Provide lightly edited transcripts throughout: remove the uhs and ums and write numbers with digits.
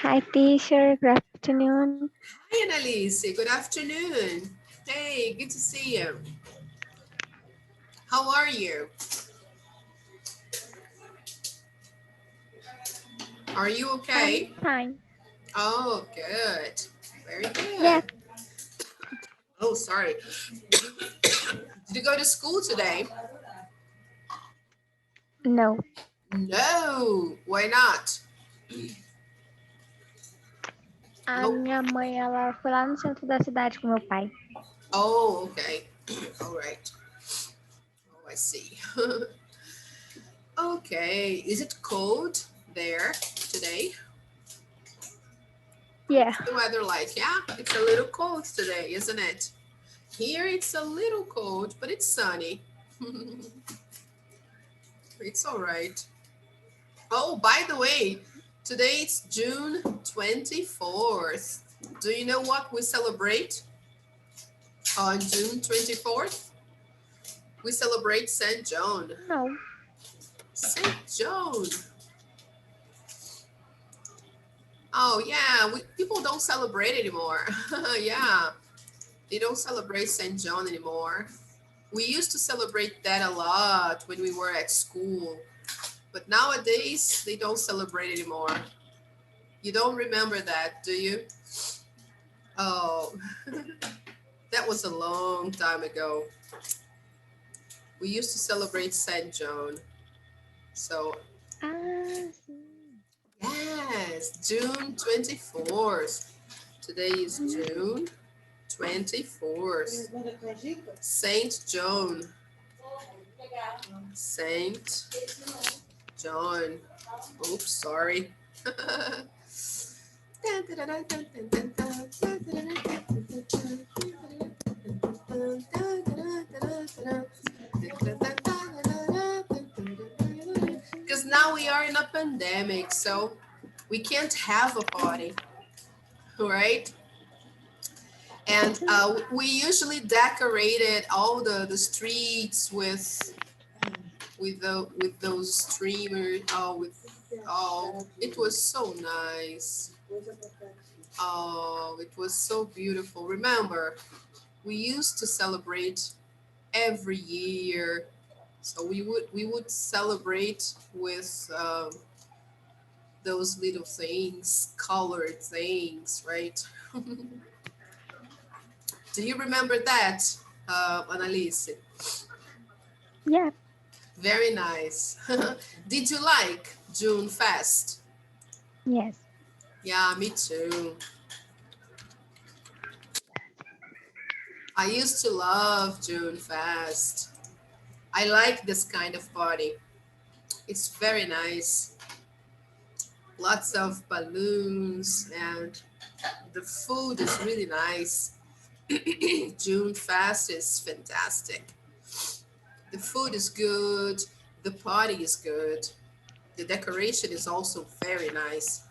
Hi, teacher. Good afternoon. Hi, Annalise. Good afternoon. Hey, good to see you. How are you? Are you I'm okay? fine. Oh, good. Very Yes. good. Oh, sorry. Did you go to school today? No. No. Why not? A Nope. minha mãe, ela foi lá no centro da cidade com meu pai. Oh, okay. All right. Oh, I see. Okay. Is it cold there today? Yeah. What's the weather like? Yeah, it's a little cold today, isn't it? Here it's a little cold, but it's sunny. It's all right. Oh, by the way, today it's June 24th. Do you know what we celebrate on June 24th? We celebrate Saint John. No. Saint John. Oh, yeah, people don't celebrate anymore. Yeah, they don't celebrate Saint John anymore. We used to celebrate that a lot when we were at school, but nowadays they don't celebrate anymore. You don't remember that, do you? Oh, that was a long time ago. We used to celebrate Saint John. So, Ah, sim. yes, June 24th. Today is June 24th. Saint John. Saint John. Oops, sorry. Because now we are in a pandemic, so we can't have a party, right? And we usually decorated all the streets with those streamers. It was so nice. Oh, it was so beautiful. Remember, we used to celebrate every year. So we would celebrate with those little things, colored things, right? Do you remember that, Annalise? Yeah. Very nice. Did you like June Fest? Yes. Yeah, me too. I used to love June Fest. I like this kind of party. It's very nice. Lots of balloons and the food is really nice. June Fest is fantastic. The food is good. The party is good. The decoration is also very nice.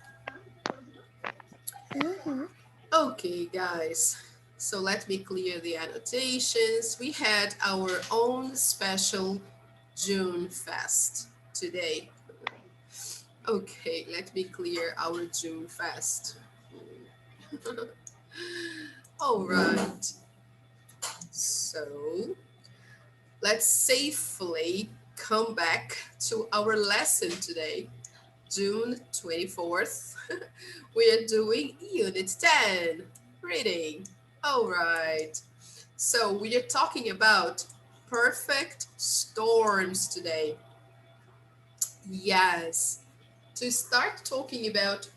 Mm-hmm. Okay, guys. So let me clear the annotations. We had our own special June Fest today. Okay, let me clear our June Fest. All right. So let's safely come back to our lesson today. June 24th. We are doing Unit 10, reading. All right. So we are talking about perfect storms today. Yes. To start talking about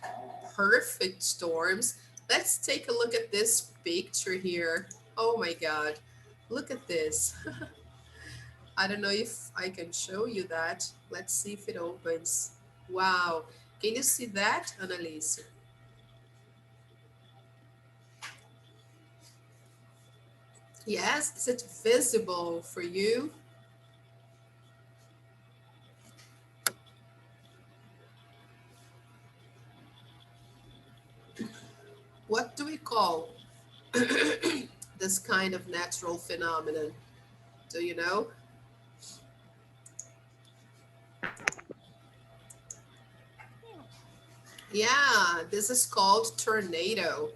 perfect storms, let's take a look at this picture here. Oh my God. Look at this. I don't know if I can show you that. Let's see if it opens. Wow. Can you see that, Annalise? Yes, is it visible for you? What do we call this kind of natural phenomenon? Do you know? Yeah, this is called tornado.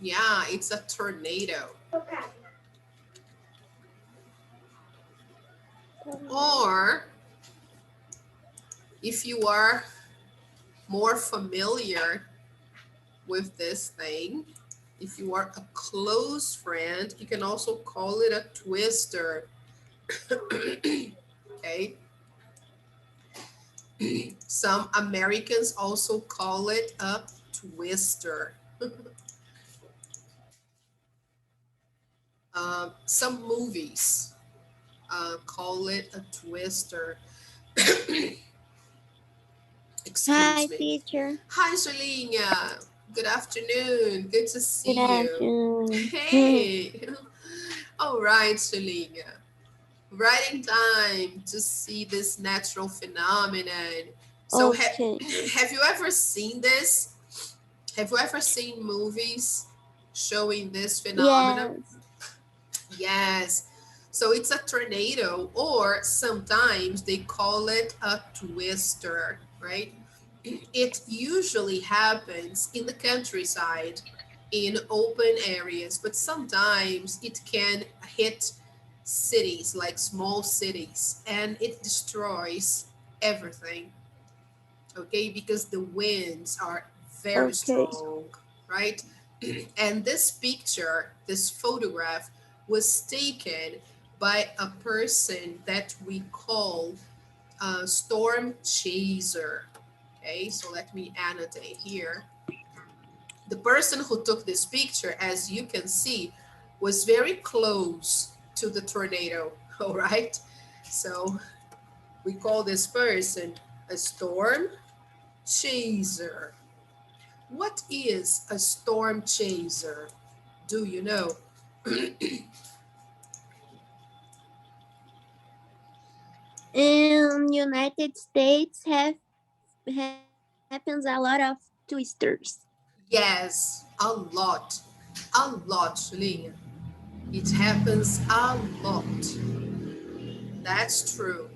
Yeah, it's a tornado. Or if you are more familiar with this thing, if you are a close friend, you can also call it a twister. Okay. Some Americans also call it a twister. Some movies call it a twister. Hi, Excuse me. teacher. Hi, Solina. Good afternoon. Good to Good see you. afternoon. Hey. All right, Solina. Right in time to see this natural phenomenon. So, Okay. have you ever seen this? Have you ever seen movies showing this phenomenon? Yes. Yes. So it's a tornado, or sometimes they call it a twister, right? It usually happens in the countryside, in open areas, but sometimes it can hit cities, like small cities, and it destroys everything, okay? Because the winds are very Okay. strong, right? And this picture, this photograph, was taken by a person that we call a storm chaser. Okay, so let me annotate here. The person who took this picture, as you can see, was very close to the tornado. All right, so we call this person a storm chaser. What is a storm chaser? Do you know? In United States happens a lot of twisters. Yes, a lot, Shalene. It happens a lot. That's true.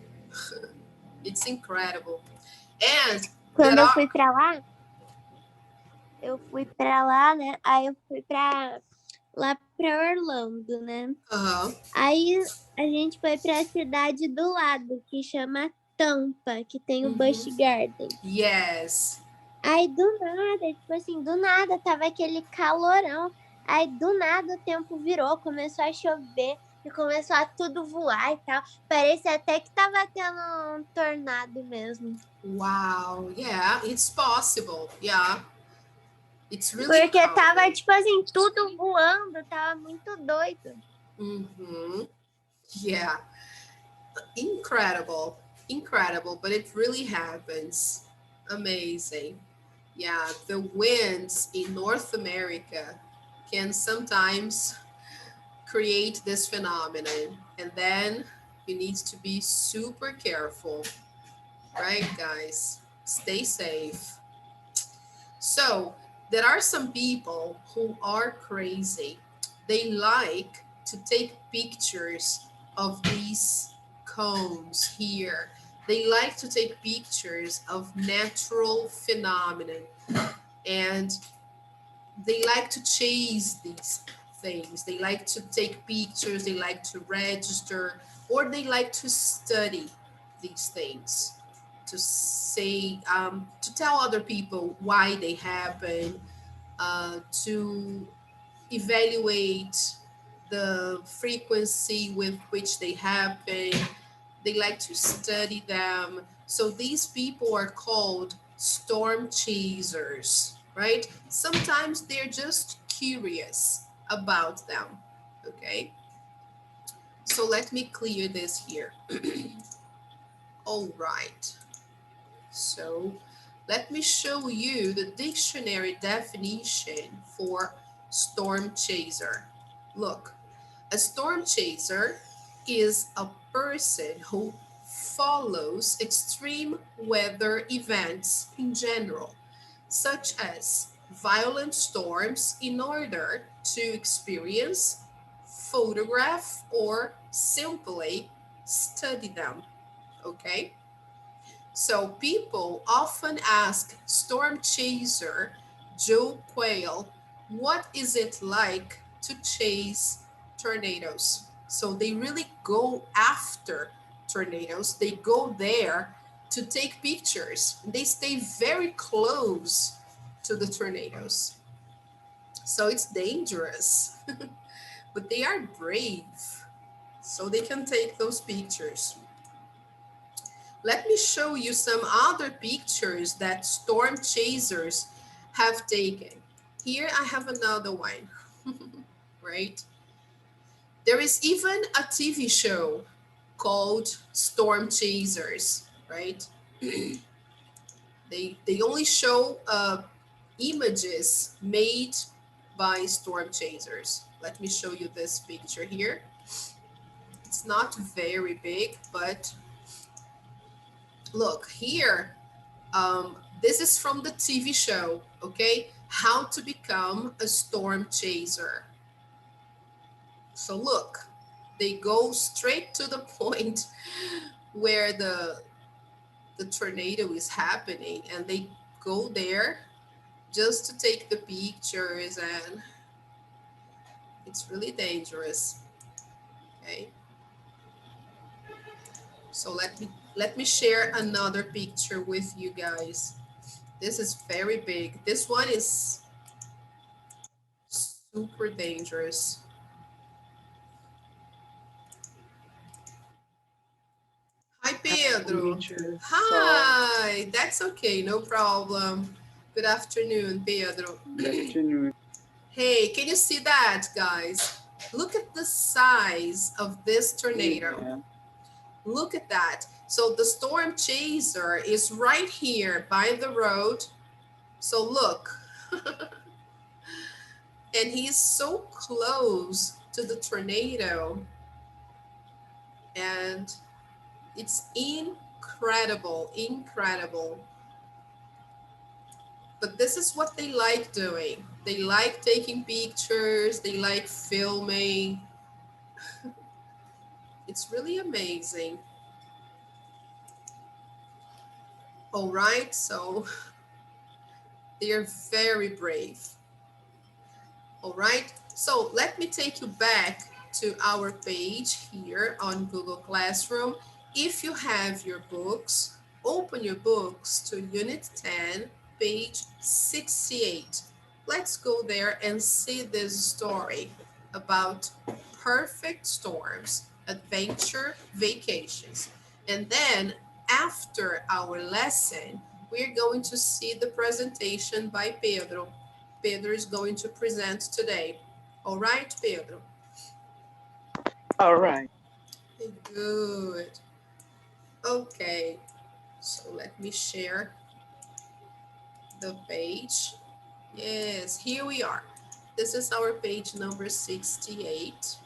It's incredible. And there Quando eu are, fui pra lá, né? Aí eu fui lá pra Orlando, né? uh, Aí a gente foi pra cidade do lado, que chama Tampa, que tem o Busch mhm. Garden. Yes. Aí do nada, tipo assim, do nada tava aquele calorão. Aí do nada o tempo virou, começou a chover e começou a tudo voar e tal. Parecia até que tava tendo um tornado mesmo. Wow. Yeah, it's possible. Yeah, it's really Porque tava, common. tipo assim, tudo voando, tava muito doido. Hmm. Yeah, incredible. Incredible, but it really happens. Amazing. Yeah, the winds in North America can sometimes create this phenomenon, and then you need to be super careful, right, guys? Stay safe. So there are some people who are crazy. They like to take pictures of these cones here. They like to take pictures of natural phenomenon, and they like to chase these things. They like to take pictures, they like to register, or they like to study these things, to say, to tell other people why they happen, to evaluate the frequency with which they happen. They like to study them. So these people are called storm chasers, right? Sometimes they're just curious about them, okay? So let me clear this here. All right. So let me show you the dictionary definition for storm chaser. Look, a storm chaser is a person who follows extreme weather events in general, such as violent storms, in order to experience, photograph, or simply study them. Okay? So people often ask storm chaser Joe Quayle, what is it like to chase tornadoes? So they really go after tornadoes. They go there to take pictures. They stay very close to the tornadoes. So it's dangerous, but they are brave. So they can take those pictures. Let me show you some other pictures that storm chasers have taken. Here I have another one, right? There is even a TV show called Storm Chasers, right? They only show images made by storm chasers. Let me show you this picture here. It's not very big, but look here. This is from the TV show, okay? How to become a storm chaser. So look, they go straight to the point where the tornado is happening, and they go there just to take the pictures, and it's really dangerous. Okay. So let me share another picture with you guys. This is very big. This one is super dangerous. Hi, Pedro. Hi. That's okay. No problem. Good afternoon, Pedro. Good afternoon. Hey, can you see that, guys? Look at the size of this tornado. Yeah. Look at that. So the storm chaser is right here by the road. So look. And he's so close to the tornado. And it's incredible, incredible. But this is what they like doing. They like taking pictures. They like filming. It's really amazing. All right, so they are very brave. All right, so let me take you back to our page here on Google Classroom. If you have your books, open your books to Unit 10, page 68. Let's go there and see this story about perfect storms, adventure vacations. And then after our lesson, we're going to see the presentation by Pedro. Pedro is going to present today. All right, Pedro? All right. Good. Okay, so let me share the page. Yes, here we are. This is our page number 68.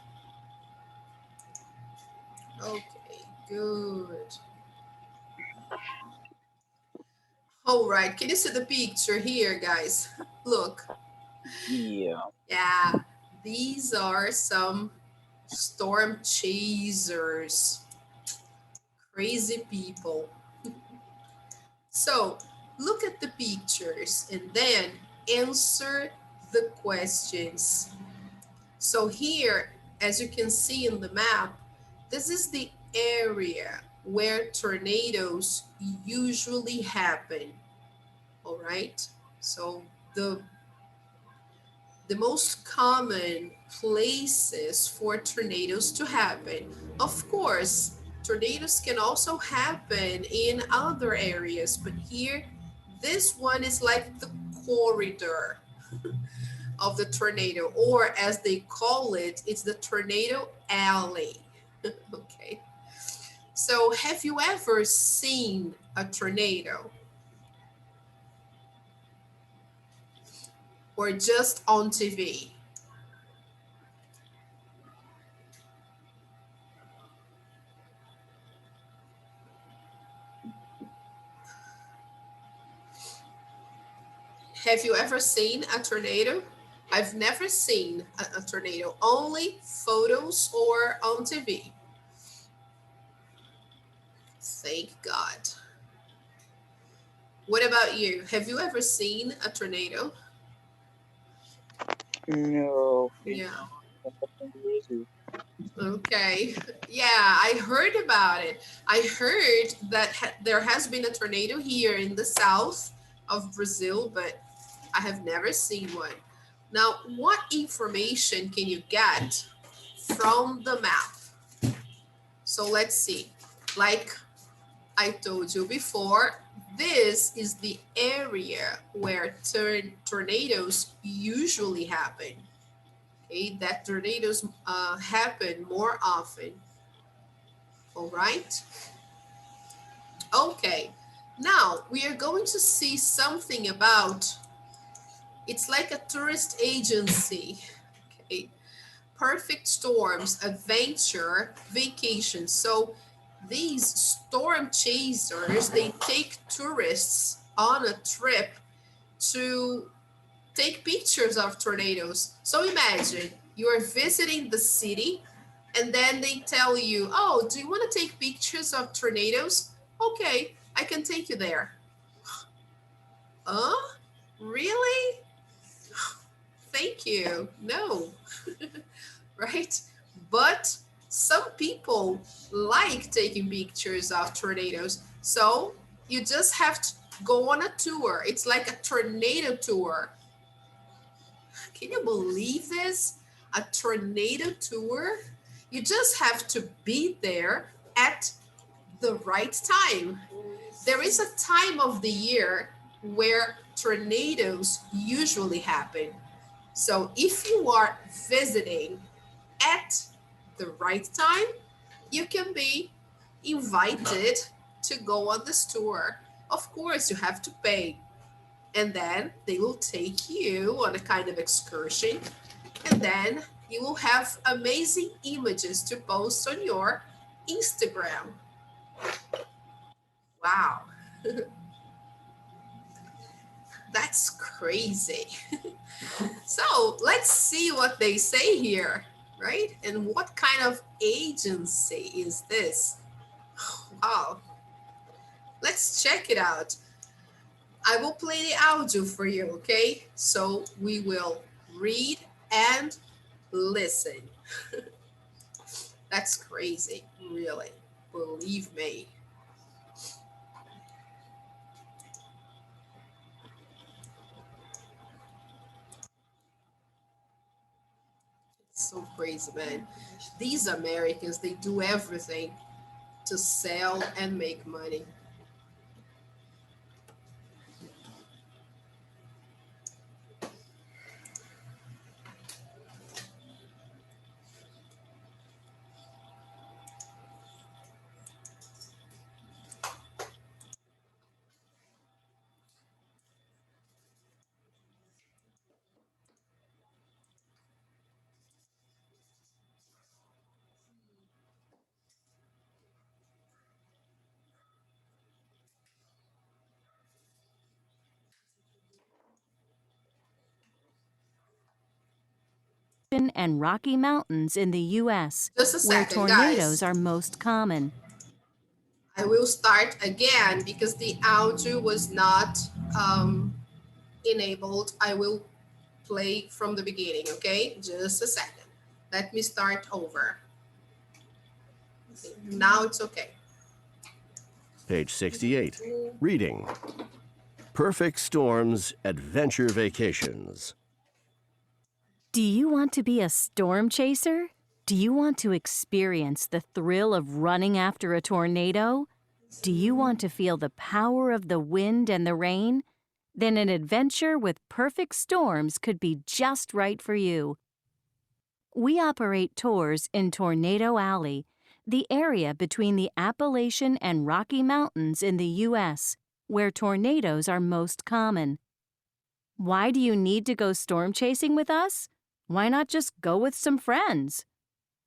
Okay, good. All right, can you see the picture here, guys? Look. Yeah. Yeah, these are some storm chasers. Crazy people. So look at the pictures and then answer the questions. So here, as you can see in the map, this is the area where tornadoes usually happen. All right. So the most common places for tornadoes to happen. Of course, tornadoes can also happen in other areas, but here, this one is like the corridor of the tornado, or as they call it, it's the tornado alley. Okay. So have you ever seen a tornado? Or just on TV? Have you ever seen a tornado? I've never seen a tornado, only photos or on TV. Thank God. What about you? Have you ever seen a tornado? No. Yeah. Okay. Yeah, I heard about it. I heard that there has been a tornado here in the south of Brazil, but I have never seen one. Now, what information can you get from the map? So let's see. Like I told you before, this is the area where tornadoes usually happen. Okay, that tornadoes happen more often. All right. Okay. Now we are going to see something about. It's like a tourist agency. Okay. Perfect storms, adventure, vacation. So these storm chasers, they take tourists on a trip to take pictures of tornadoes. So imagine you are visiting the city and then they tell you, oh, do you want to take pictures of tornadoes? Okay, I can take you there. Really? Thank you. No. Right? But some people like taking pictures of tornadoes. So you just have to go on a tour. It's like a tornado tour. Can you believe this? A tornado tour? You just have to be there at the right time. There is a time of the year where tornadoes usually happen. So if you are visiting at the right time, you can be invited to go on this tour. Of course, you have to pay. And then they will take you on a kind of excursion. And then you will have amazing images to post on your Instagram. Wow. That's crazy. So let's see what they say here, right? And what kind of agency is this? Wow. Let's check it out. I will play the audio for you, okay? So we will read and listen. That's crazy, really. Believe me. It's so crazy, man. These Americans, they do everything to sell and make money. And Rocky Mountains in the U.S., Just a where second, tornadoes guys. are most common. I will start again because the audio was not enabled. I will play from the beginning, okay? Just a second. Let me start over. Okay, now it's okay. Page 68. Reading. Perfect Storms Adventure Vacations. Do you want to be a storm chaser? Do you want to experience the thrill of running after a tornado? Do you want to feel the power of the wind and the rain? Then an adventure with perfect storms could be just right for you. We operate tours in Tornado Alley, the area between the Appalachian and Rocky Mountains in the U.S., where tornadoes are most common. Why do you need to go storm chasing with us? Why not just go with some friends?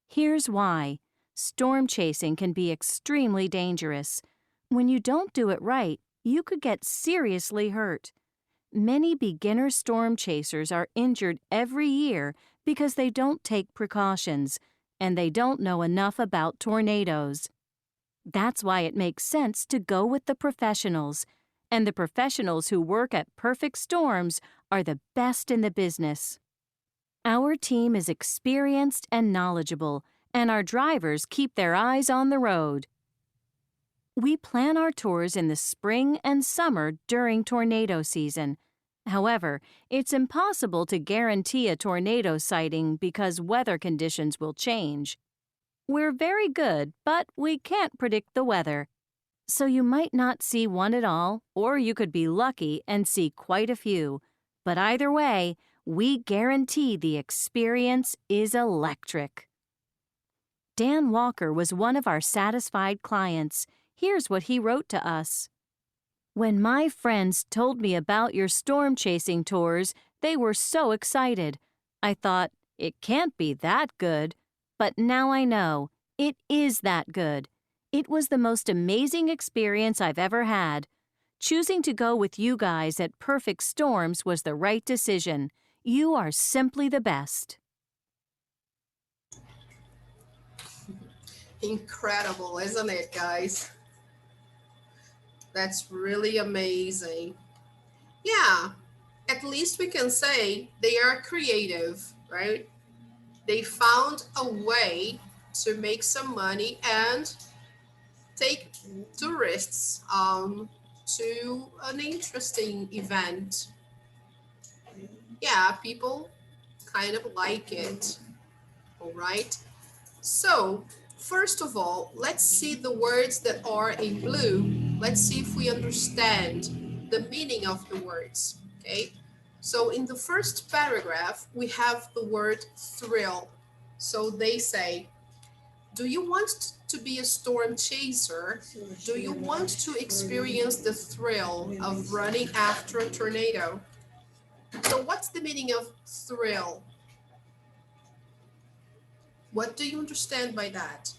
Here's why. Storm chasing can be extremely dangerous. When you don't do it right, you could get seriously hurt. Many beginner storm chasers are injured every year because they don't take precautions, and they don't know enough about tornadoes. That's why it makes sense to go with the professionals and the professionals who work at Perfect Storms are the best in the business. Our team is experienced and knowledgeable, and our drivers keep their eyes on the road. We plan our tours in the spring and summer during tornado season. However, it's impossible to guarantee a tornado sighting because weather conditions will change. We're very good, but we can't predict the weather. So you might not see one at all, or you could be lucky and see quite a few. But either way, we guarantee the experience is electric. Dan Walker was one of our satisfied clients. Here's what he wrote to us. When my friends told me about your storm chasing tours, they were so excited. I thought, it can't be that good. But now I know, it is that good. It was the most amazing experience I've ever had. Choosing to go with you guys at Perfect Storms was the right decision. You are simply the best. Incredible, isn't it, guys? That's really amazing. Yeah, at least we can say they are creative, right? They found a way to make some money and take tourists to an interesting event. Yeah, people kind of like it. All right. So, first of all, let's see the words that are in blue. Let's see if we understand the meaning of the words. Okay. So, in the first paragraph, we have the word thrill. So, they say, do you want to be a storm chaser? Do you want to experience the thrill of running after a tornado? So what's the meaning of thrill? What do you understand by that?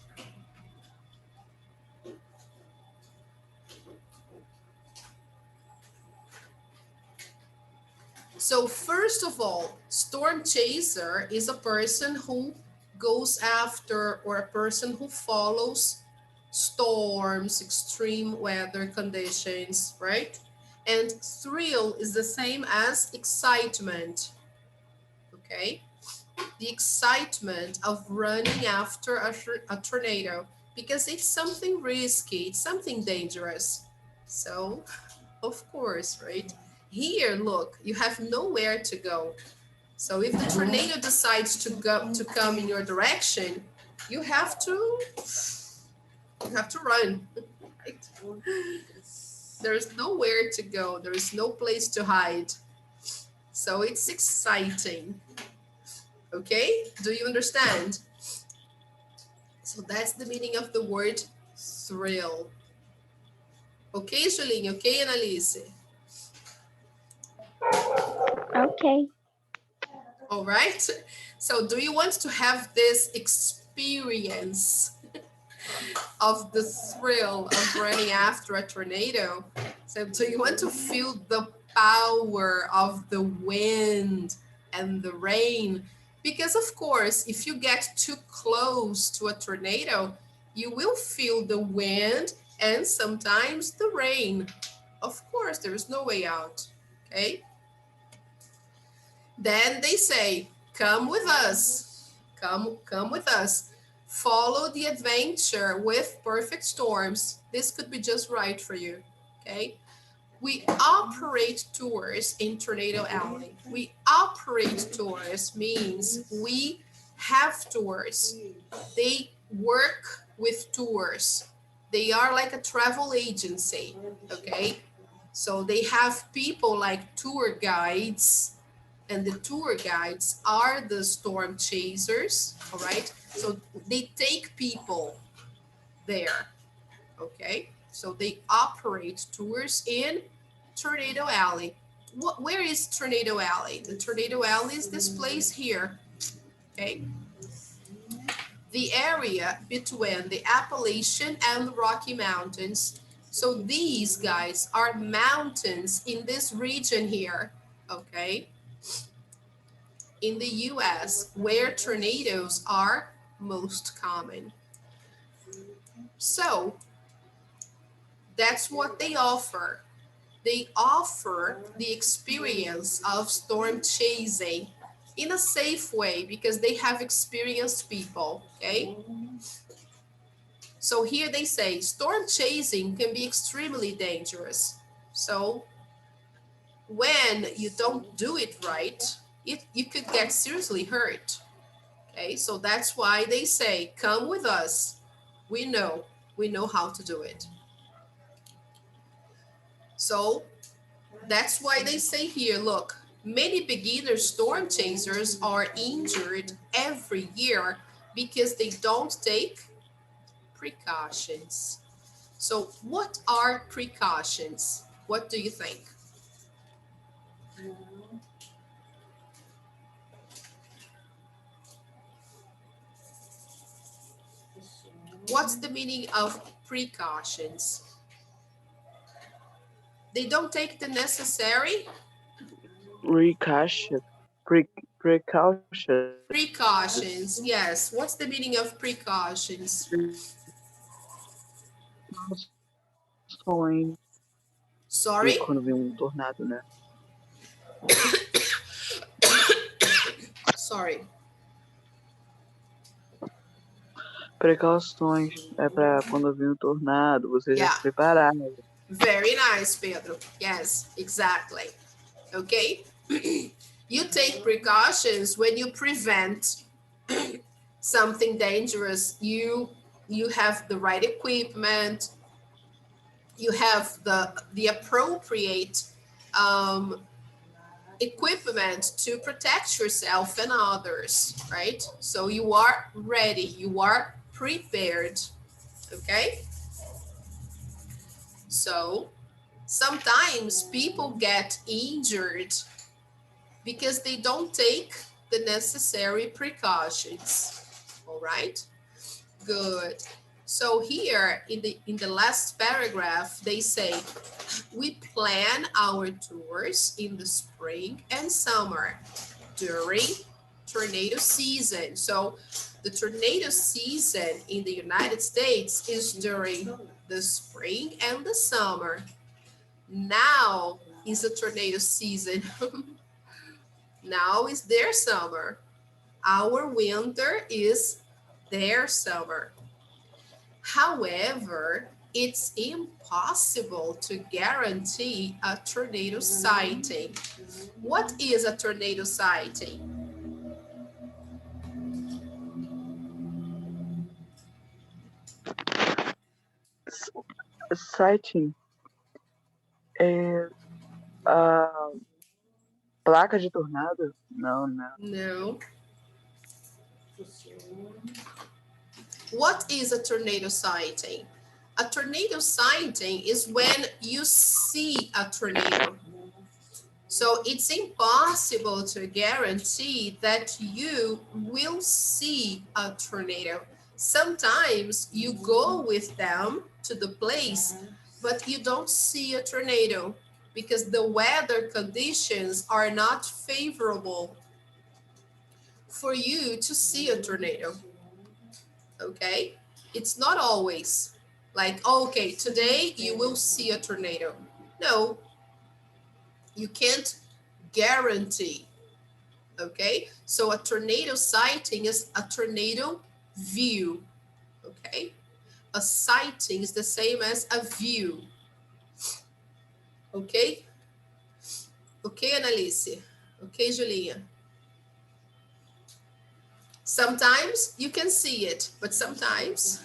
So first of all, storm chaser is a person who goes after or a person who follows storms, extreme weather conditions, right? And thrill is the same as excitement, okay? The excitement of running after a tornado because it's something risky, it's something dangerous. So, of course, right? Here, look, you have nowhere to go. So if the tornado decides to come in your direction, you have to run. Right? There's nowhere to go. There is no place to hide. So it's exciting. Okay? Do you understand? So that's the meaning of the word thrill. Okay, Julinho? Okay, Annalise? Okay. All right. So do you want to have this experience of the thrill of running after a tornado? So do you want to feel the power of the wind and the rain? Because of course, if you get too close to a tornado, you will feel the wind and sometimes the rain. Of course, there is no way out, okay? Then they say, come with us, come with us. Follow the adventure with Perfect Storms. This could be just right for you, okay? We operate tours in Tornado Alley. We operate tours means we have tours. They work with tours. They are like a travel agency, okay? So they have people like tour guides, and the tour guides are the storm chasers, all right? So they take people there, okay? So they operate tours in Tornado Alley. Where is Tornado Alley? The Tornado Alley is this place here, okay? The area between the Appalachian and the Rocky Mountains. So these guys are mountains in this region here, okay? In the US, where tornadoes are most common. So that's what they offer. they offer the experience of storm chasing in a safe way because they have experienced people, okay? So here they say storm chasing can be extremely dangerous. So when you don't do it right, you could get seriously hurt. Okay, so that's why they say, come with us. We know how to do it. So that's why they say here, look, many beginner storm chasers are injured every year because they don't take precautions. So what are precautions? What do you think? What's the meaning of precautions? They don't take the necessary Precaution. Precautions. precautions. Yes. What's the meaning of precautions? Precauções. Sorry? Quando vem tornado, né? Sorry. Precauções é para quando vem tornado, você já Yeah. se preparar. Very nice, Pedro. Yes, exactly. Okay. You take precautions when you prevent something dangerous. You have the right equipment. You have the appropriate equipment to protect yourself and others, right? So you are ready, you are prepared, okay? So sometimes people get injured because they don't take the necessary precautions, all right? Good. So here in the last paragraph, they say, we plan our tours in the spring and summer during tornado season. So the tornado season in the United States is during the spring and the summer. Now is the tornado season. Now is their summer. Our winter is their summer. However, it's impossible to guarantee a tornado sighting. What is a tornado sighting? Sighting é a placa de tornado? Não, não. No. What is a tornado sighting? A tornado sighting is when you see a tornado. So it's impossible to guarantee that you will see a tornado. Sometimes you go with them to the place, but you don't see a tornado because the weather conditions are not favorable for you to see a tornado. Okay? It's not always like, okay, today you will see a tornado. No, you can't guarantee. Okay? So a tornado sighting is a tornado view. Okay? A sighting is the same as a view. Okay? Okay, Annalise? Okay, Julia? Sometimes you can see it, but sometimes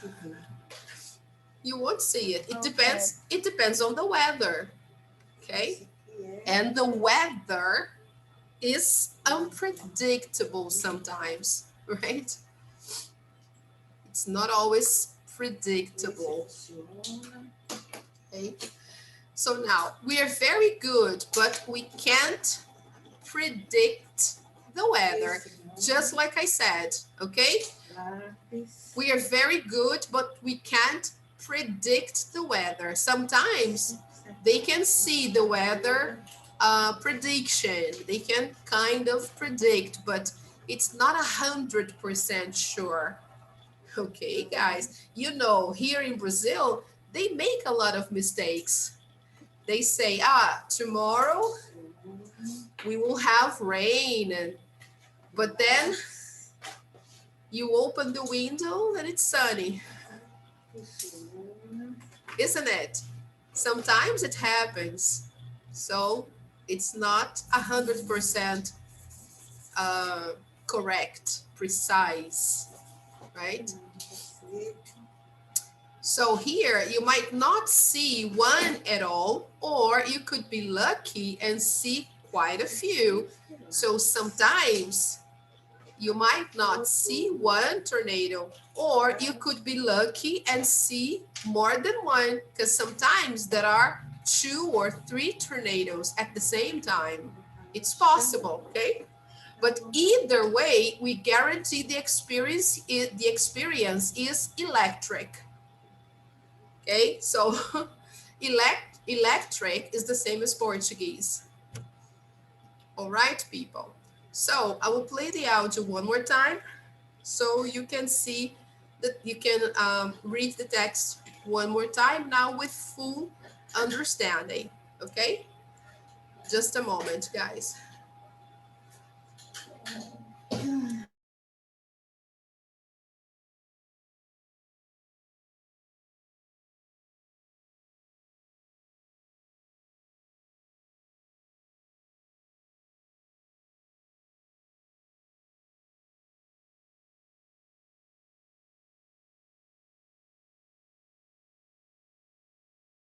you won't see it. It depends on the weather. Okay? And the weather is unpredictable sometimes, right? It's not always predictable. Okay? So now we are very good, but we can't predict the weather, just like I said, okay? We are very good, but we can't predict the weather. Sometimes they can see the weather prediction. They can kind of predict, but it's not 100% sure. Okay, guys, you know, here in Brazil, they make a lot of mistakes. they say, tomorrow we will have rain, but then you open the window and it's sunny, isn't it? Sometimes it happens. So it's not 100% correct, precise, right? So here you might not see one at all, or you could be lucky and see quite a few. So sometimes you might not see one tornado, or you could be lucky and see more than one, because sometimes there are 2 or 3 tornadoes at the same time. It's possible, okay? But either way, we guarantee the experience is electric. Okay, so electric is the same as Portuguese. All right, people. So I will play the audio one more time so you can see that you can read the text one more time now with full understanding. Okay, just a moment, guys.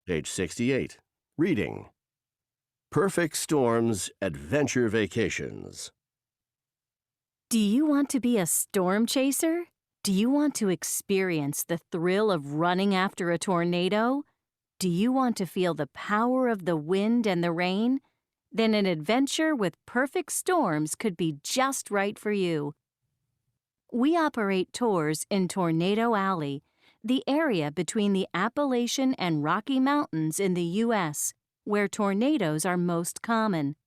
Page 68. Reading. Perfect Storms Adventure Vacations. Do you want to be a storm chaser? Do you want to experience the thrill of running after a tornado? Do you want to feel the power of the wind and the rain? Then an adventure with perfect storms could be just right for you. We operate tours in Tornado Alley, the area between the Appalachian and Rocky Mountains in the U.S., where tornadoes are most common.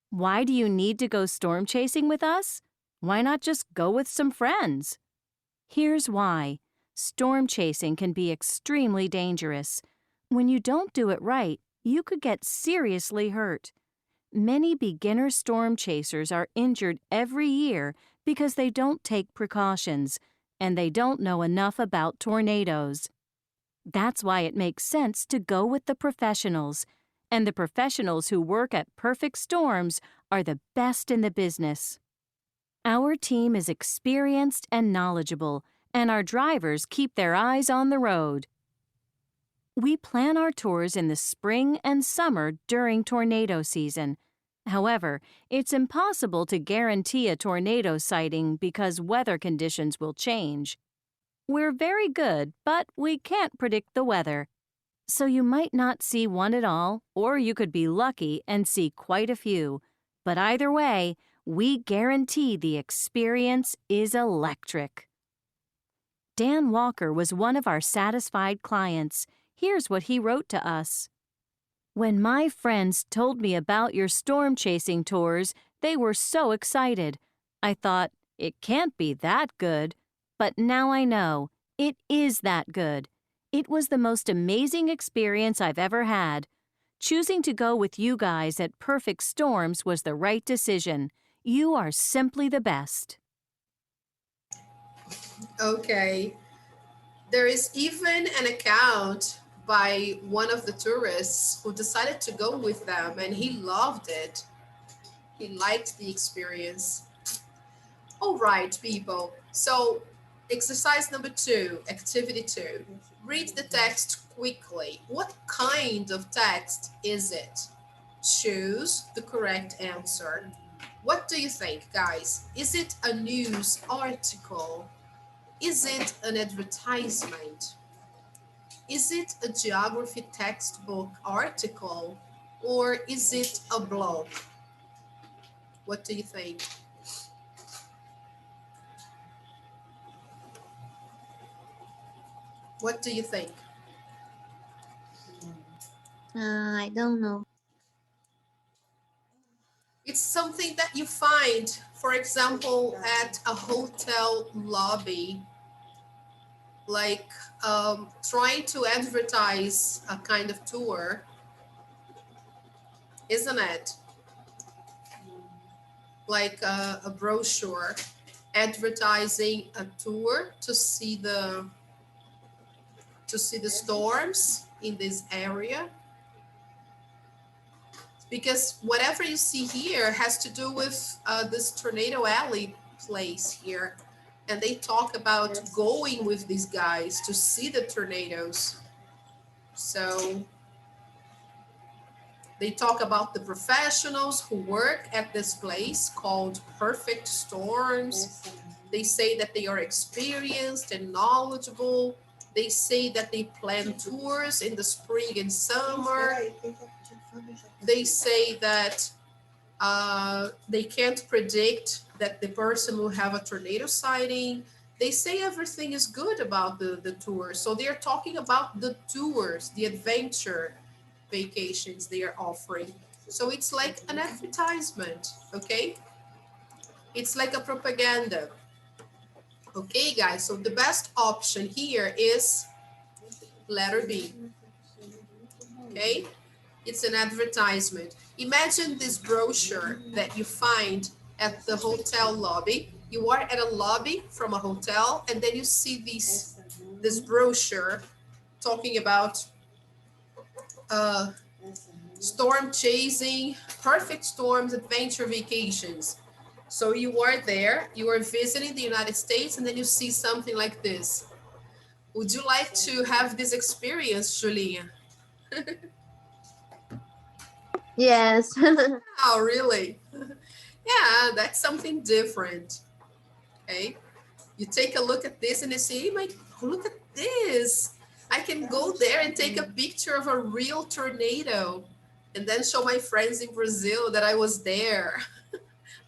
Why do you need to go storm chasing with us? Why not just go with some friends? Here's why. Storm chasing can be extremely dangerous. When you don't do it right, you could get seriously hurt. Many beginner storm chasers are injured every year because they don't take precautions, and they don't know enough about tornadoes. That's why it makes sense to go with the professionals, and the professionals who work at Perfect Storms are the best in the business. Our team is experienced and knowledgeable, and our drivers keep their eyes on the road. We plan our tours in the spring and summer during tornado season. However, it's impossible to guarantee a tornado sighting because weather conditions will change. We're very good, but we can't predict the weather. So you might not see one at all, or you could be lucky and see quite a few. But either way, we guarantee the experience is electric. Dan Walker was one of our satisfied clients. Here's what he wrote to us. When my friends told me about your storm chasing tours, they were so excited. I thought, it can't be that good. But now I know, it is that good. It was the most amazing experience I've ever had. Choosing to go with you guys at Perfect Storms was the right decision. You are simply the best. Okay. There is even an account by one of the tourists who decided to go with them, and he loved it. He liked the experience. All right, people. So exercise number 2, activity 2. Read the text quickly. What kind of text is it? Choose the correct answer. What do you think, guys? Is it a news article? Is it an advertisement? Is it a geography textbook article, or is it a blog? What do you think? What do you think? I don't know. It's something that you find, for example, at a hotel lobby, like trying to advertise a kind of tour. isn't it? Like a brochure advertising a tour to see the storms in this area, because whatever you see here has to do with this tornado alley place here, and they talk about going with these guys to see the tornadoes. So they talk about the professionals who work at this place called Perfect Storms. They say that they are experienced and knowledgeable. They say that they plan tours in the spring and summer. They say that they can't predict that the person will have a tornado sighting. They say everything is good about the tour. So they are talking about the tours, the adventure vacations they are offering. So it's like an advertisement, okay? It's like a propaganda. Okay, guys, so the best option here is letter B, okay? It's an advertisement. Imagine this brochure that you find at the hotel lobby. You are at a lobby from a hotel, and then you see this brochure talking about storm chasing, perfect storms, adventure vacations. So you are there, you are visiting the United States, and then you see something like this. Would you like to have this experience, Julia? Yes. Oh, really? Yeah, that's something different. Okay. You take a look at this and you say, hey, Mike, look at this. I can go there and take a picture of a real tornado and then show my friends in Brazil that I was there.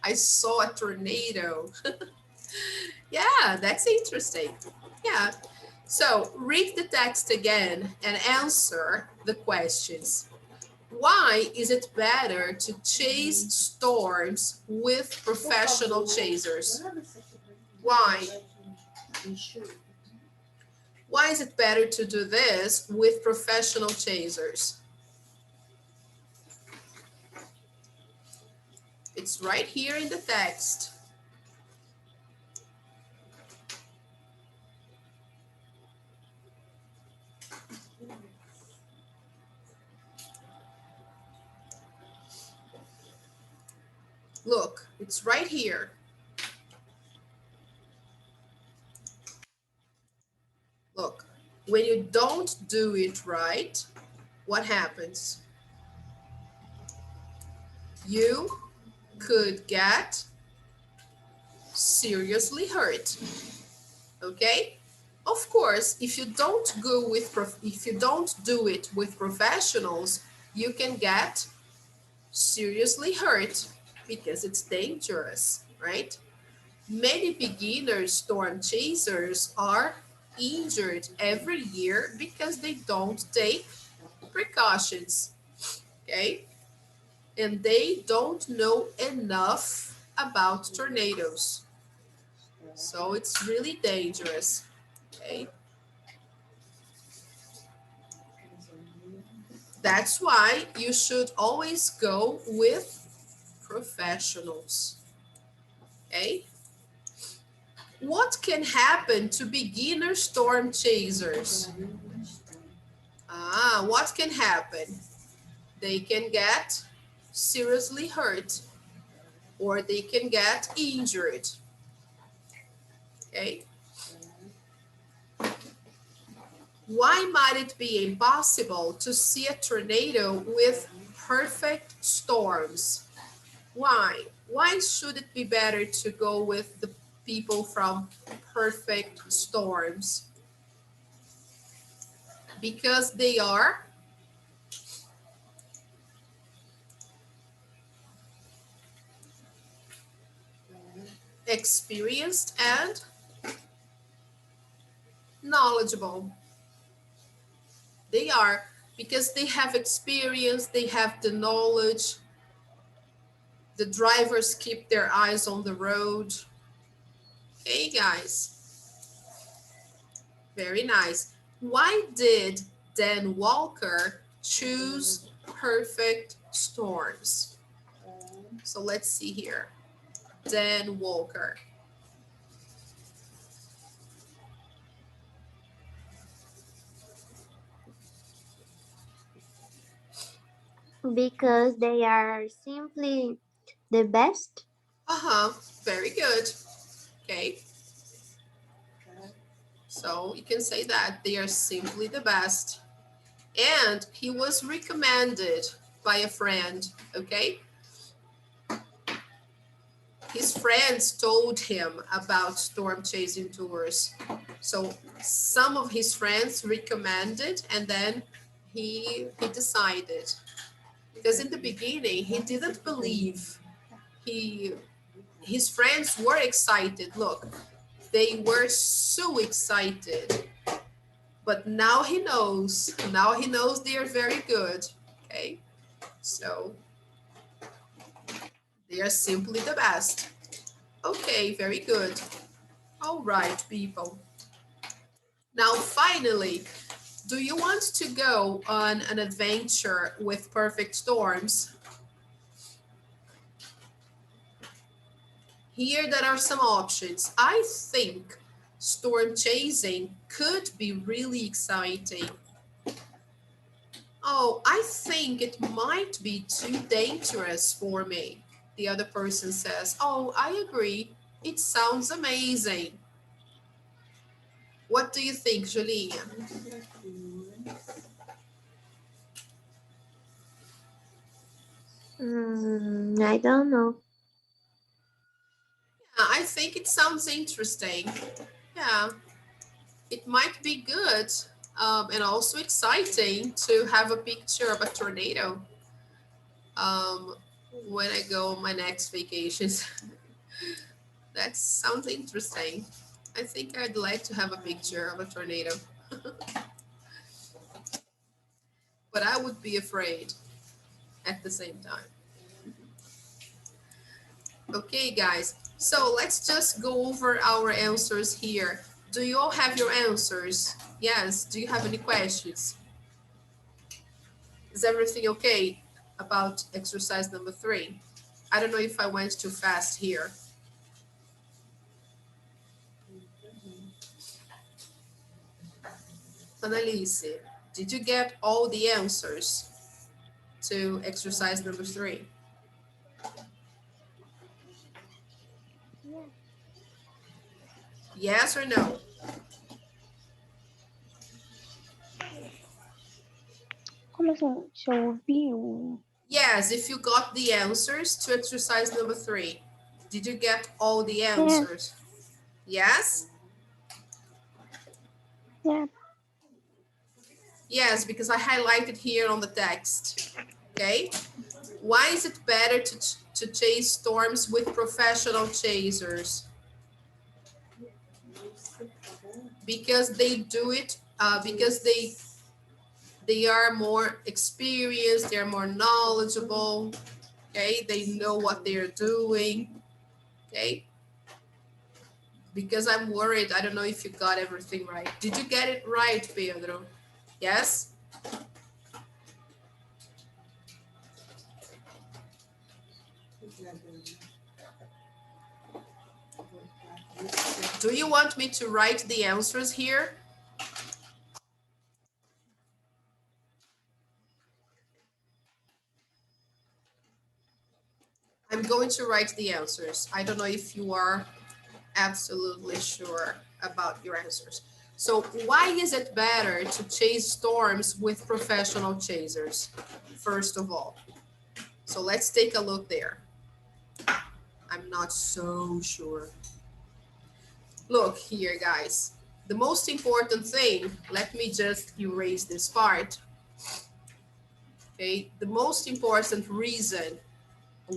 I saw a tornado. Yeah, that's interesting. Yeah. So read the text again and answer the questions. Why is it better to chase storms with professional chasers? Why? Why is it better to do this with professional chasers? It's right here in the text. Look, it's right here. Look, when you don't do it right, what happens? You could get seriously hurt. Okay? Of course, if you don't do it with professionals, you can get seriously hurt because it's dangerous, right? Many beginner storm chasers are injured every year because they don't take precautions, okay? And they don't know enough about tornadoes. So it's really dangerous, okay? That's why you should always go with professionals, okay? What can happen to beginner storm chasers? What can happen? They can get seriously hurt or they can get injured, okay? Why might it be impossible to see a tornado with perfect storms? Why? Why should it be better to go with the people from perfect storms? Because they are experienced and knowledgeable. They are, because they have experience, they have the knowledge. The drivers keep their eyes on the road. Hey guys, very nice. Why did Dan Walker choose perfect storms. So let's see here. Dan Walker. Because they are simply the best. Very good. Okay. So you can say that they are simply the best. And he was recommended by a friend, okay? His friends told him about storm chasing tours. So some of his friends recommended, and then he decided. Because in the beginning, he didn't believe. His friends were excited. Look, they were so excited. But now he knows. Now he knows they are very good. Okay, so they are simply the best. Okay, very good. All right, people. Now, finally, do you want to go on an adventure with perfect storms? Here, there are some options. I think storm chasing could be really exciting. Oh, I think it might be too dangerous for me. The other person says, oh, I agree. It sounds amazing. What do you think, Julie? I don't know. I think it sounds interesting. Yeah, it might be good and also exciting to have a picture of a tornado when I go on my next vacations. That sounds interesting. I think I'd like to have a picture of a tornado. But I would be afraid at the same time. Okay, guys, so let's just go over our answers here. Do you all have your answers? Yes, do you have any questions? Is everything okay about exercise number 3? I don't know if I went too fast here. Annalise, did you get all the answers to exercise number 3? Yes or no? Como assim? Se eu ouvi o... Yes, if you got the answers to exercise number 3. Did you get all the answers? Yes? Yeah. Yes, because I highlighted here on the text. Okay? Why is it better to chase storms with professional chasers? Because they do it, because they are more experienced, they're more knowledgeable, okay? They know what they're doing, okay? Because I'm worried, I don't know if you got everything right. Did you get it right, Pedro? Yes? Do you want me to write the answers here? I'm going to write the answers. I don't know if you are absolutely sure about your answers. So why is it better to chase storms with professional chasers, first of all? So let's take a look there. I'm not so sure. Look here, guys. The most important thing, let me just erase this part. Okay, the most important reason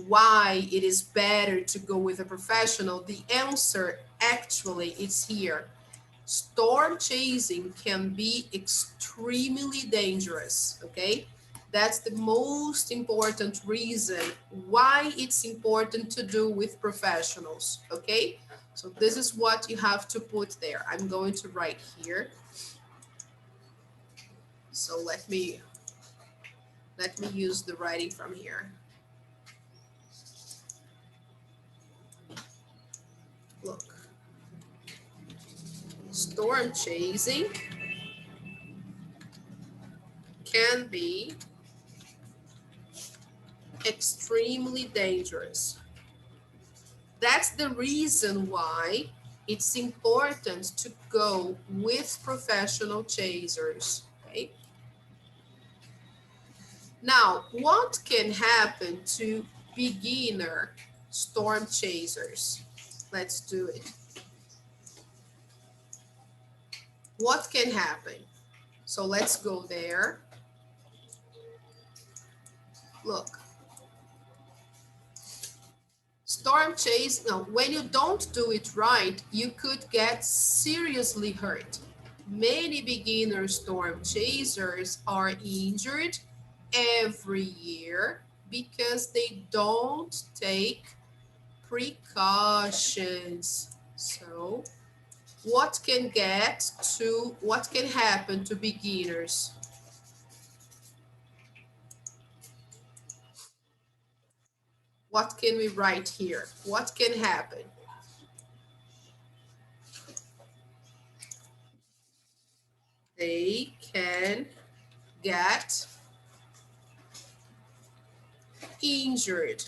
why it is better to go with a professional, the answer actually is here. Storm chasing can be extremely dangerous, okay? That's the most important reason why it's important to do with professionals, okay? So this is what you have to put there. I'm going to write here. So let me Let me use the writing from here. Look. Storm chasing can be extremely dangerous. That's the reason why it's important to go with professional chasers, okay? Now, what can happen to beginner storm chasers? Let's do it. What can happen? So let's go there. Look. Storm chase, no, when you don't do it right, you could get seriously hurt. Many beginner storm chasers are injured every year because they don't take precautions. So what can happen to beginners? What can we write here? What can happen? They can get injured.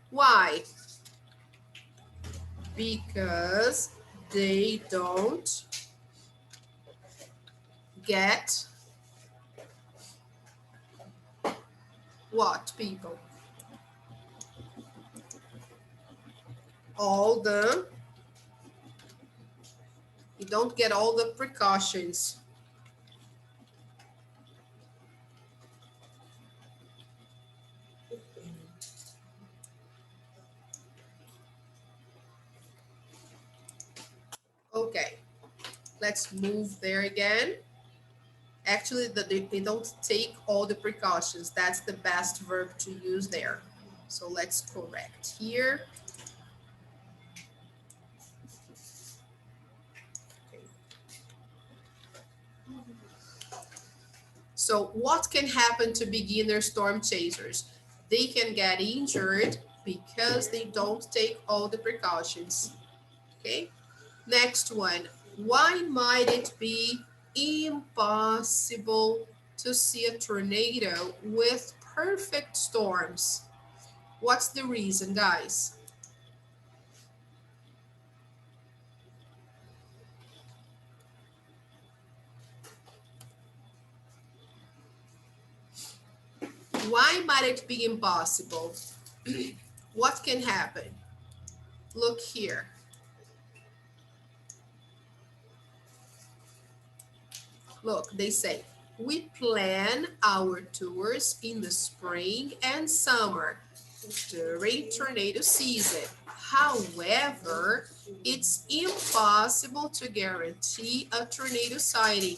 Why? Because they don't get what, people? You don't get all the precautions. Okay, let's move there again. Actually, they don't take all the precautions. That's the best verb to use there. So let's correct here. Okay. So what can happen to beginner storm chasers? They can get injured because they don't take all the precautions. Okay, next one. Why might it be impossible to see a tornado with perfect storms? What's the reason, guys? Why might it be impossible? What can happen? Look here. Look, they say, we plan our tours in the spring and summer during tornado season. However, it's impossible to guarantee a tornado sighting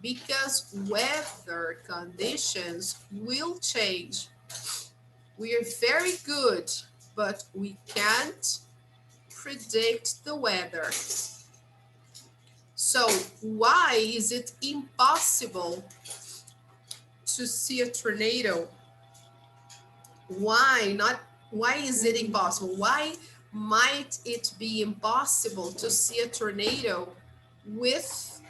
because weather conditions will change. We are very good, but we can't predict the weather. So why is it impossible to see a tornado? Why is it impossible? Why might it be impossible to see a tornado with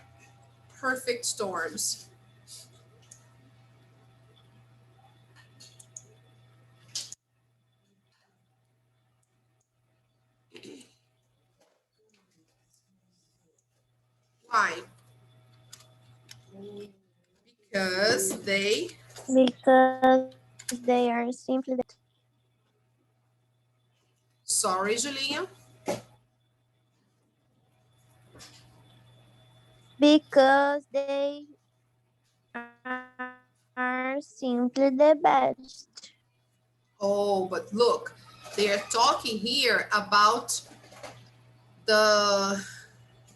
perfect storms? Why? Because they are simply. Sorry, Julinha. Because they are simply the best. Oh, but look, they are talking here about the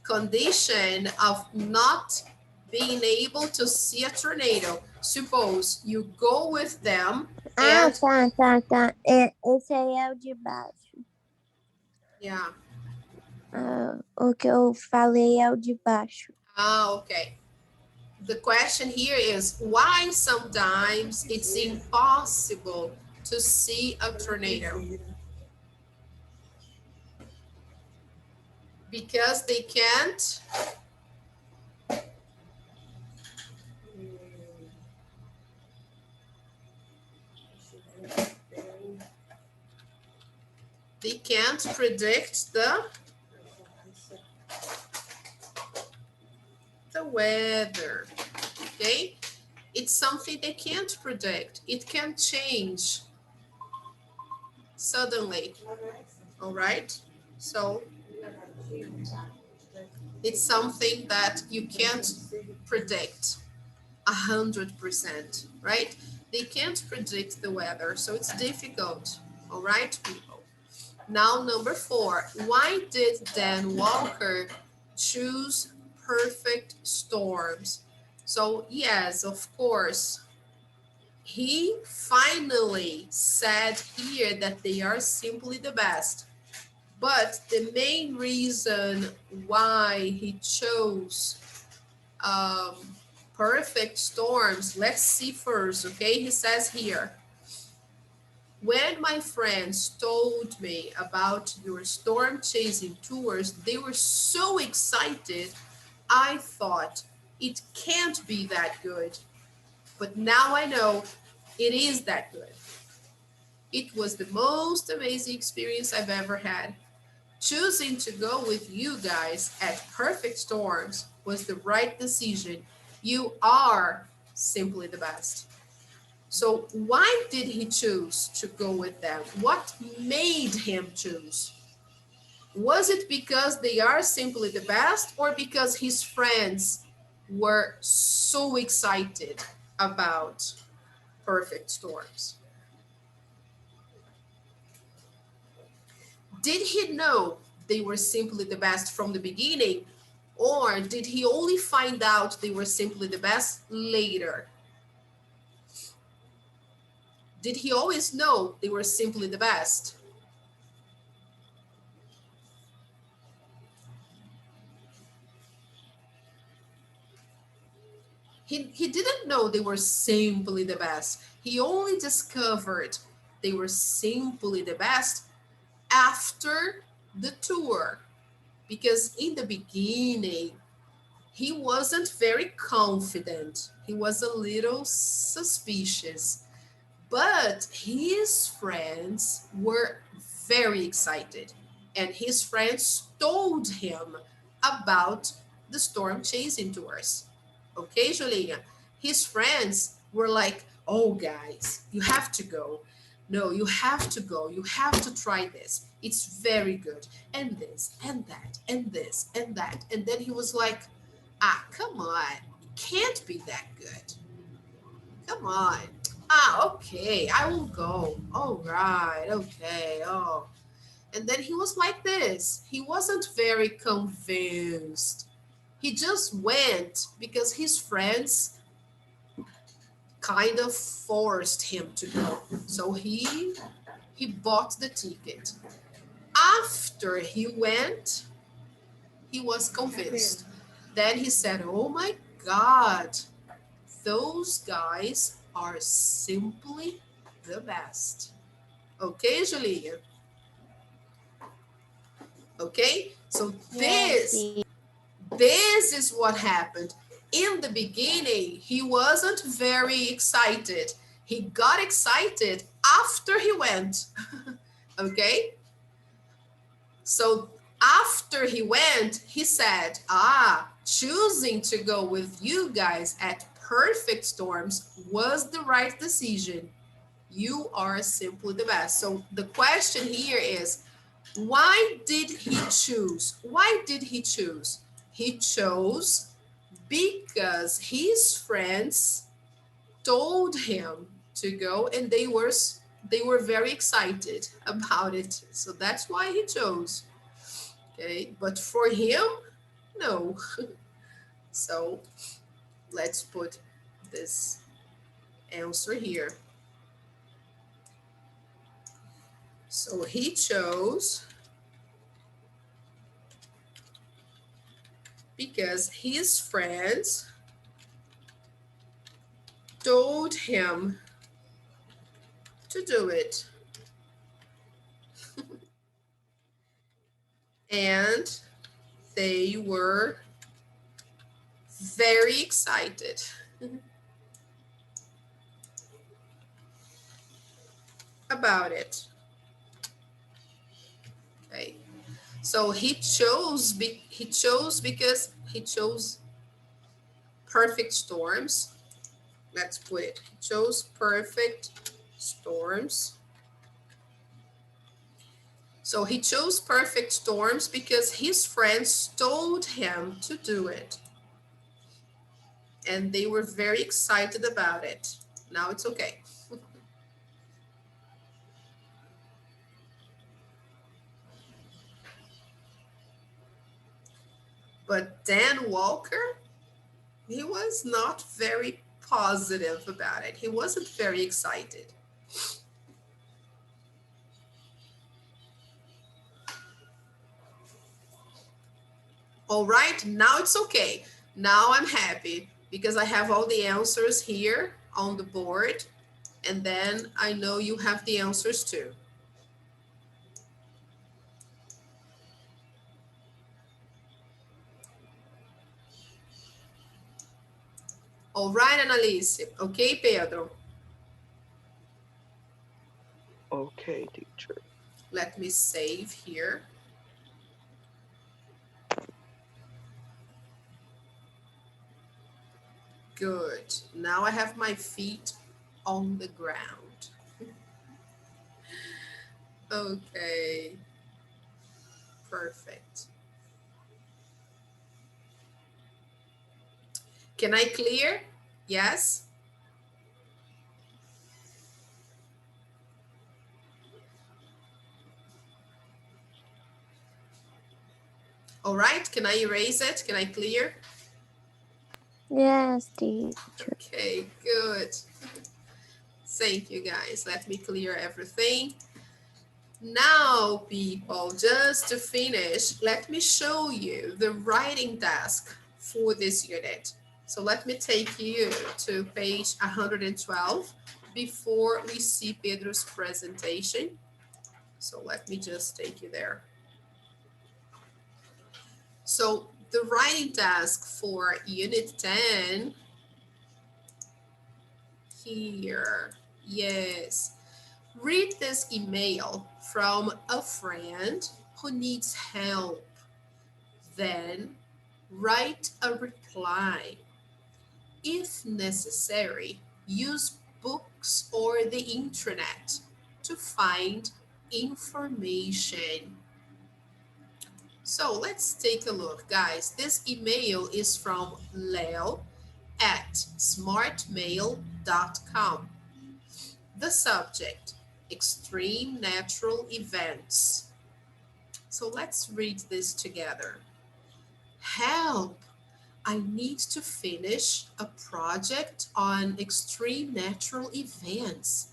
condition of not being able to see a tornado. Suppose you go with them and... tá. Esse aí é o de baixo. Yeah. O que eu falei é o de baixo. Ah, okay. the question here is why sometimes it's impossible to see a tornado? Because they can't predict the weather. Okay, it's something they can't predict. It can change suddenly. All right, so it's something that you can't predict 100%, right? They can't predict the weather, so it's difficult. All right, people. Now, number 4, why did Dan Walker choose perfect storms? So yes, of course, he finally said here that they are simply the best. But the main reason why he chose perfect storms, let's see first, okay? He says here, when my friends told me about your storm chasing tours, they were so excited, I thought it can't be that good. But now I know it is that good. It was the most amazing experience I've ever had. Choosing to go with you guys at Perfect Storms was the right decision. You are simply the best. So why did he choose to go with them? What made him choose? Was it because they are simply the best or because his friends were so excited about Perfect Storms? Did he know they were simply the best from the beginning, or did he only find out they were simply the best later? Did he always know they were simply the best? He didn't know they were simply the best. He only discovered they were simply the best after the tour, because in the beginning, he wasn't very confident. He was a little suspicious, but his friends were very excited, and his friends told him about the storm chasing tours. Okay, Julia, his friends were like, oh, guys, you have to go. No, you have to go. You have to try this. It's very good. And this, and that, and this, and that. And then he was like, ah, come on. It can't be that good. Come on. Ah, okay, I will go. All right, okay, oh. And then he was like this. He wasn't very convinced. He just went because his friends kind of forced him to go. So he bought the ticket. After he went, he was convinced. Then he said, oh my God, those guys are simply the best. Okay, Julia? Okay, so this is what happened. In the beginning, he wasn't very excited. He got excited after he went. Okay, so after he went, he said, choosing to go with you guys at Perfect Storms was the right decision. You are simply the best. So the question here is, why did he choose? Why did he choose? He chose because his friends told him to go, and they were very excited about it. So that's why he chose. Okay, but for him, no. So let's put this answer here. So he chose because his friends told him to do it. And they were very excited. About it. Okay. So he chose because he chose perfect storms. Let's put it. He chose perfect storms. So he chose perfect storms because his friends told him to do it. And they were very excited about it. Now it's okay. But Dan Walker, he was not very positive about it. He wasn't very excited. All right, now it's okay. Now I'm happy because I have all the answers here on the board, and then I know you have the answers too. All right, Annalise. Okay, Pedro. Okay, teacher. Let me save here. Good. Now I have my feet on the ground. Okay. Perfect. Can I clear? Yes? All right, can I erase it? Can I clear? Yes, teacher. Okay, good. Thank you, guys. Let me clear everything. Now, people, just to finish, let me show you the writing task for this unit. So let me take you to page 112 before we see Pedro's presentation. So let me just take you there. So the writing task for unit 10 here, yes. Read this email from a friend who needs help. Then write a reply. If necessary, use books or the internet to find information. So let's take a look, guys. This email is from Leo at smartmail.com. The subject, extreme natural events. So let's read this together. Help! I need to finish a project on extreme natural events,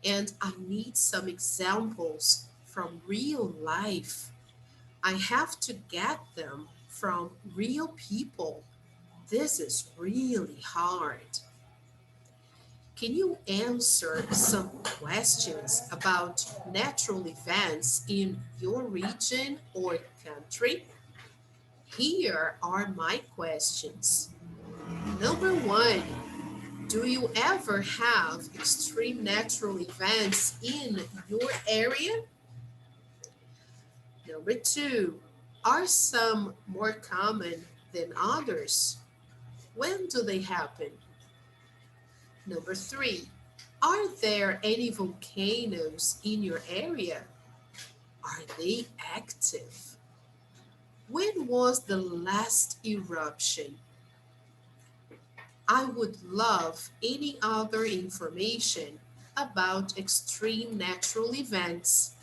and I need some examples from real life. I have to get them from real people. This is really hard. Can you answer some questions about natural events in your region or country? Here are my questions. Number 1, do you ever have extreme natural events in your area? Number 2, are some more common than others? When do they happen? Number 3, are there any volcanoes in your area? Are they active? When was the last eruption? I would love any other information about extreme natural events.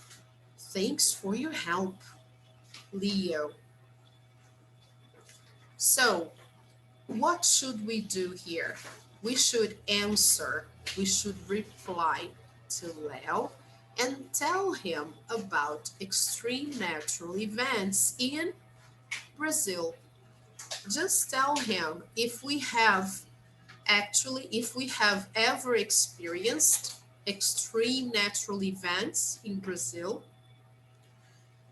Thanks for your help, Leo. So, what should we do here? We should answer, we should reply to Leo and tell him about extreme natural events in Brazil. Just tell him if we have actually, if we have ever experienced extreme natural events in Brazil,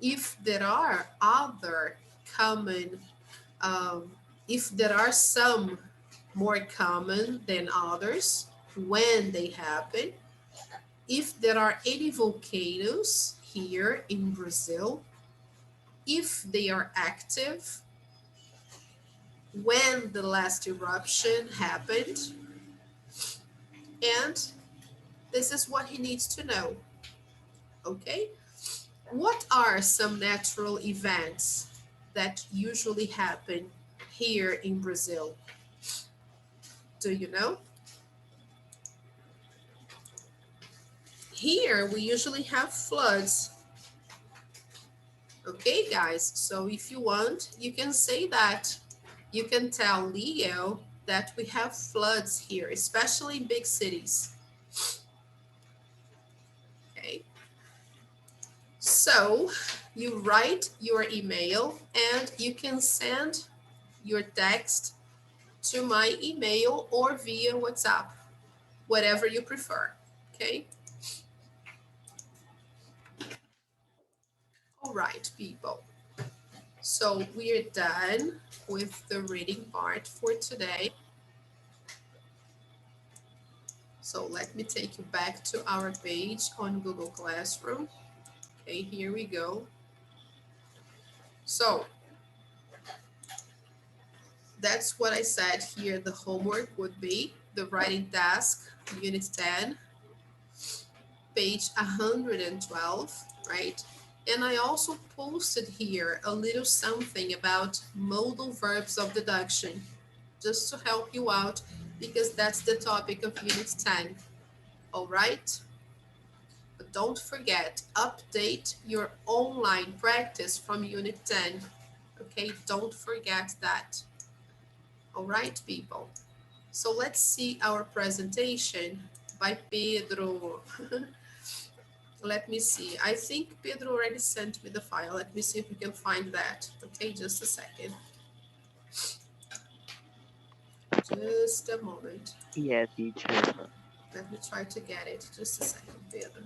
if there are other common, um, if there are some more common than others when they happen, if there are any volcanoes here in Brazil, if they are active, when the last eruption happened, and this is what he needs to know. Okay? What are some natural events that usually happen here in Brazil? Do you know? Here we usually have floods. Okay, guys, so if you want, you can say that. You can tell Leo that we have floods here, especially in big cities. Okay, so you write your email and you can send your text to my email or via WhatsApp, whatever you prefer. Okay. All right, people. So we're done with the reading part for today. So let me take you back to our page on Google Classroom. Okay, here we go. So that's what I said here. The homework would be the writing task, Unit 10, page 112, right? And I also posted here a little something about modal verbs of deduction, just to help you out, because that's the topic of Unit 10, all right? But don't forget, update your online practice from Unit 10, okay? Don't forget that, all right, people? So let's see our presentation by Pedro. Let me see. I think Pedro already sent me the file. Let me see if we can find that. Okay, just a second. Just a moment. Yeah, teacher. Let me try to get it. Just a second, Pedro.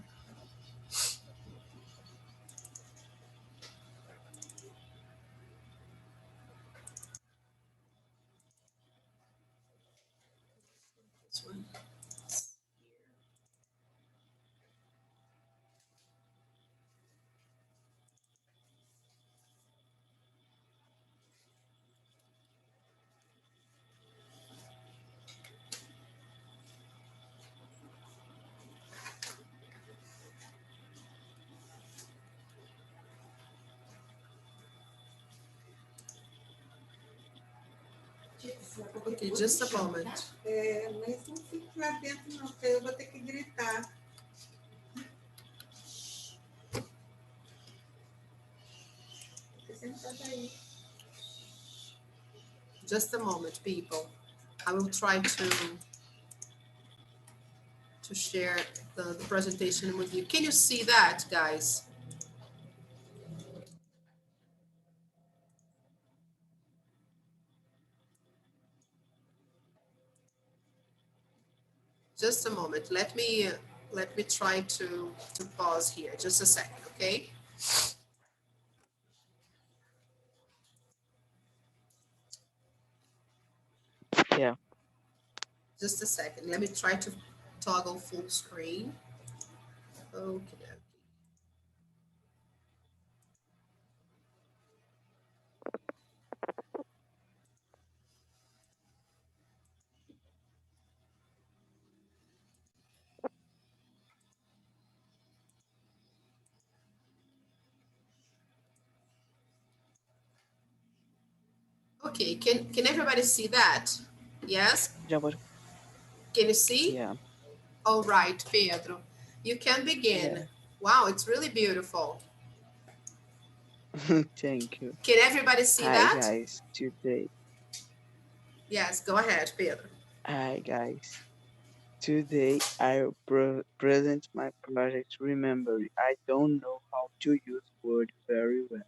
This one. Okay, just a moment. Mas não fique lá dentro não, porque eu vou ter que gritar. Sentada aí. Just a moment, people. I will try to share the presentation with you. Can you see that, guys? Just a moment. Let me try to pause here. Just a second, okay? Yeah. Just a second. Let me try to toggle full screen. Okay. Okay, can everybody see that? Yes? Já pode. Can you see? Yeah. All right, Pedro. You can begin. Yeah. Wow, it's really beautiful. Thank you. Can everybody see Hi that? guys. Today. Yes, go ahead, Pedro. Hi guys. Today I present my project. Remember, I don't know how to use Word very well,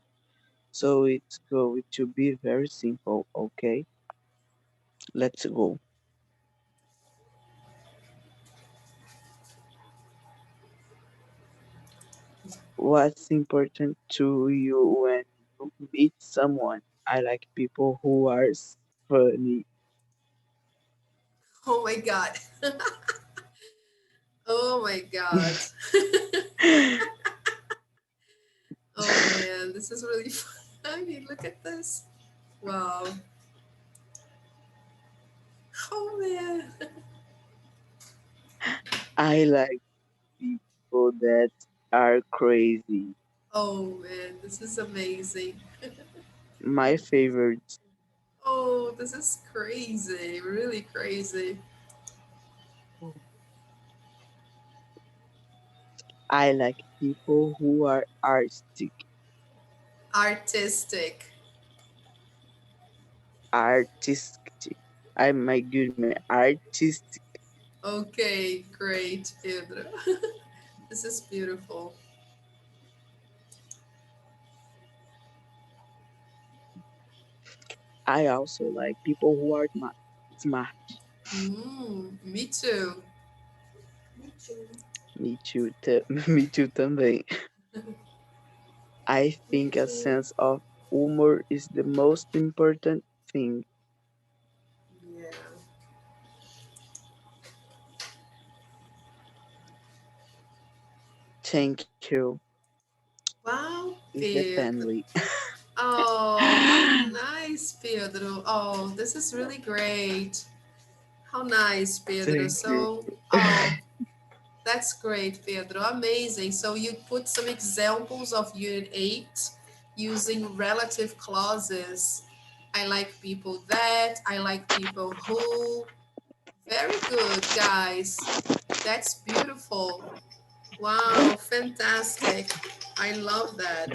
so it's going to be very simple. Okay, let's go. What's important to you when you meet someone? I like people who are funny. Oh my God. Oh my God. Oh man, this is really funny. Look at this. Wow. Oh man. I like people that are crazy. Oh man, this is amazing. My favorite. Oh, this is crazy. Really crazy. I like people who are artistic. Artistic. Artistic. I'm my goodman. Artistic. Okay, great, Pedro. This is beautiful. I also like people who are smart. Smart. Me too. Me too. Me too. Me too também. I Me think a too. sense of humor is the most important thing. Yeah. Thank you. Wow, Is the Pedro. family. Oh, how nice, Pedro. Oh, this is really great. How nice, Pedro. Thank you. So, oh, that's great, Pedro. Amazing. So you put some examples of Unit 8 using relative clauses. I like people that, I like people who. Very good, guys. That's beautiful. Wow, fantastic. I love that.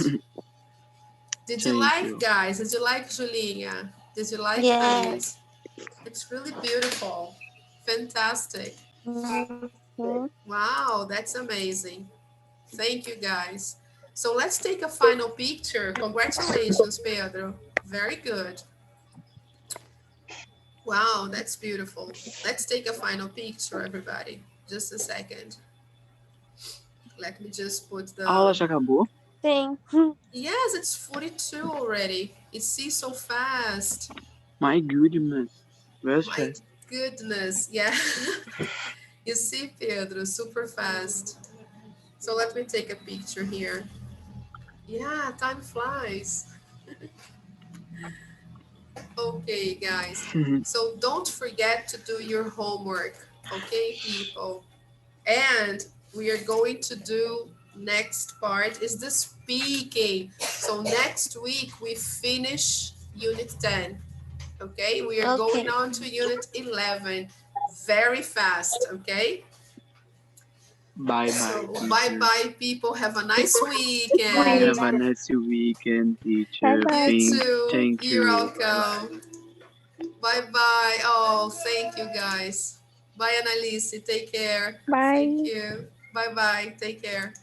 Did you Thank like, you. guys? Did you like, Julinha? Did you like, Yes. Annalise? It's really beautiful. Fantastic. Uhum. Wow, that's amazing. Thank you, guys. So let's take a final picture. Congratulations, Pedro. Very good. Wow, that's beautiful. Let's take a final picture, everybody. Just a second. Let me just put A aula the. já acabou? Sim. Yes, it's 42 already. It sees so fast. My goodness. Very My fast. goodness. Yeah. You see, Pedro, super fast. So let me take a picture here. Yeah, time flies. Okay, guys. So don't forget to do your homework. Okay, people. And we are going to do next part is the speaking. So next week we finish unit 10. Okay, we are going Ok. on to unit 11 very fast. Okay, Bye bye, so bye teacher. bye, people. Have a nice Have weekend. a nice weekend, Bye teacher. You bye. too. Thank You're you. Bye bye. welcome. Bye bye. Oh, thank you, guys. Bye, Annalise. Take care. Thank Bye. you. Bye bye. Take care.